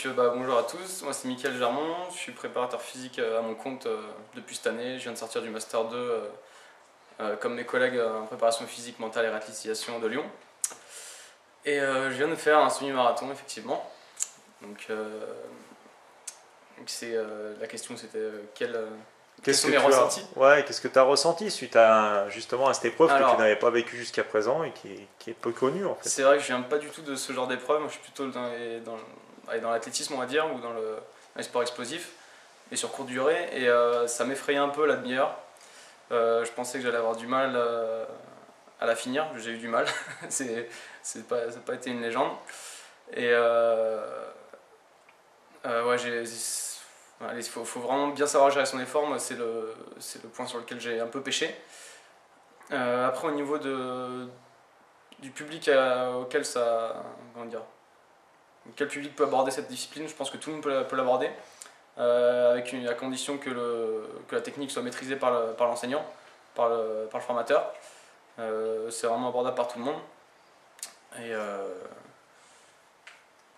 Bonjour à tous, moi c'est Mickaël Germont, je suis préparateur physique à mon compte depuis cette année. Je viens de sortir du Master 2 comme mes collègues en préparation physique, mentale et réathlétisation de Lyon. Et je viens de faire un semi-marathon effectivement. Donc la question c'était quels sont mes ressentis. Ouais, qu'est-ce que tu as ressenti suite à justement à cette épreuve que tu n'avais pas vécue jusqu'à présent et qui est peu connue en fait? C'est vrai que je viens pas du tout de ce genre d'épreuve, moi je suis plutôt dans l'athlétisme on va dire, ou dans les sports explosifs, et sur courte durée, et ça m'effrayait un peu la demi-heure. Je pensais que j'allais avoir du mal à la finir, j'ai eu du mal, ça n'a pas été une légende. Et ouais, il faut vraiment bien savoir gérer son effort, moi c'est le point sur lequel j'ai un peu pêché. Après au niveau du public auquel quel public peut aborder cette discipline, je pense que tout le monde peut l'aborder, à condition que la technique soit maîtrisée par l'enseignant, par le formateur. C'est vraiment abordable par tout le monde. Et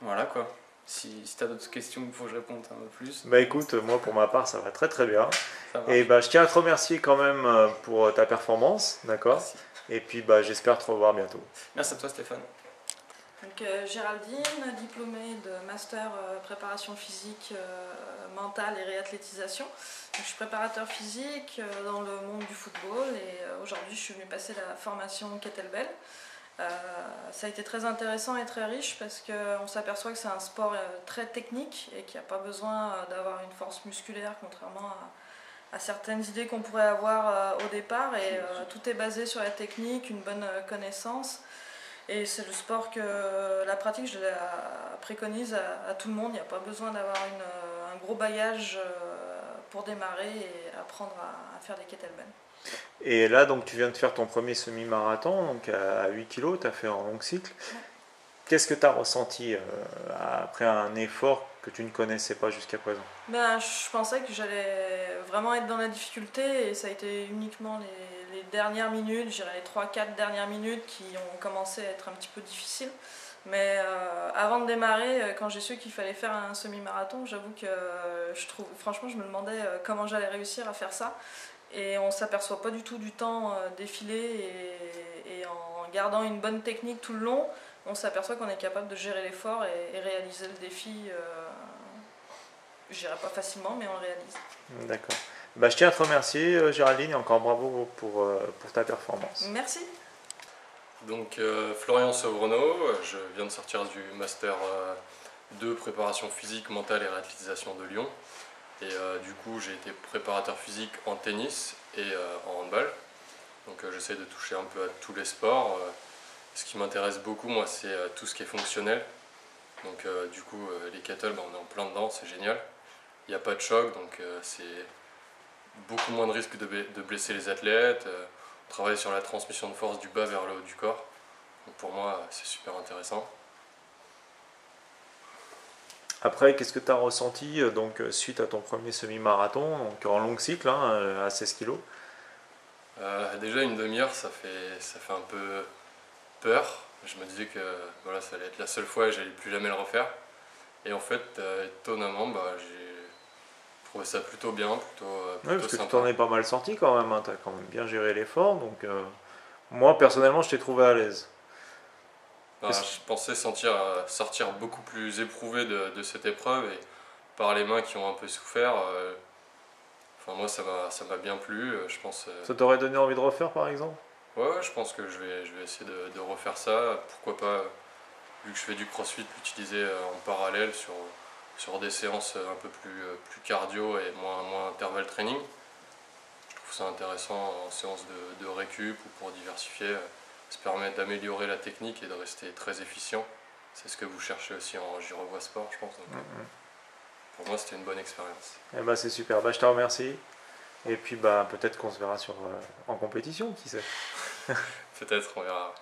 voilà quoi. Si tu as d'autres questions, il faut que je réponde un peu plus. Bah écoute, moi pour ma part ça va très très bien. Et je tiens à te remercier quand même pour ta performance, d'accord? Et puis j'espère te revoir bientôt. Merci à toi Stéphane. Donc, Géraldine, diplômée de master préparation physique, mentale et réathlétisation. Donc, je suis préparateur physique dans le monde du football et aujourd'hui je suis venue passer la formation kettlebell. Ça a été très intéressant et très riche parce qu'on s'aperçoit que c'est un sport très technique et qu'il n'y a pas besoin d'avoir une force musculaire contrairement à certaines idées qu'on pourrait avoir au départ, et tout est basé sur la technique, une bonne connaissance. Et c'est le sport que la pratique, je la préconise à tout le monde. Il n'y a pas besoin d'avoir un gros bagage pour démarrer et apprendre à faire des kettlebells. Et là, donc, tu viens de faire ton premier semi-marathon, donc à 8 kg, tu as fait en long cycle. Ouais. Qu'est-ce que tu as ressenti après un effort que tu ne connaissais pas jusqu'à présent? Je pensais que j'allais vraiment être dans la difficulté, et ça a été uniquement les dernières minutes, je dirais les 3-4 dernières minutes qui ont commencé à être un petit peu difficiles. Mais avant de démarrer, quand j'ai su qu'il fallait faire un semi-marathon, j'avoue que franchement je me demandais comment j'allais réussir à faire ça. Et on ne s'aperçoit pas du tout du temps défiler, et en gardant une bonne technique tout le long, on s'aperçoit qu'on est capable de gérer l'effort et réaliser le défi. Je dirais pas facilement, mais on le réalise. D'accord. Je tiens à te remercier Géraldine, et encore bravo pour ta performance. Merci. Donc Florian Sovronneau, je viens de sortir du Master 2 préparation physique, mentale et réathlétisation de Lyon. Et du coup j'ai été préparateur physique en tennis et en handball. Donc j'essaie de toucher un peu à tous les sports. Ce qui m'intéresse beaucoup moi c'est tout ce qui est fonctionnel. Donc du coup les kettles on est en plein dedans, c'est génial. Il n'y a pas de choc, donc c'est beaucoup moins de risque de blesser les athlètes. On travaille sur la transmission de force du bas vers le haut du corps. Donc pour moi c'est super intéressant. Après, qu'est-ce que tu as ressenti donc, suite à ton premier semi-marathon, donc en long cycle, à 16 kg? Déjà une demi-heure, ça fait un peu peur. Je me disais que voilà, ça allait être la seule fois et j'allais plus jamais le refaire. Et en fait, étonnamment, j'ai trouvé ça plutôt bien, plutôt parce que sympa. tu t'en es pas mal sorti quand même, tu as quand même bien géré l'effort. Donc moi, personnellement, je t'ai trouvé à l'aise. Je pensais sortir beaucoup plus éprouvé de cette épreuve, et par les mains qui ont un peu souffert, moi ça m'a bien plu, je pense. Ça t'aurait donné envie de refaire par exemple? Ouais, je pense que je vais essayer de refaire ça, pourquoi pas, vu que je fais du crossfit, l'utiliser en parallèle sur des séances un peu plus cardio et moins intervalle training. Je trouve ça intéressant en séance de récup ou pour diversifier. Ça permet d'améliorer la technique et de rester très efficient. C'est ce que vous cherchez aussi en J'y revois sport, je pense. Donc, pour moi, c'était une bonne expérience. C'est super, je te remercie. Et puis peut-être qu'on se verra en compétition, qui sait. Peut-être, on verra.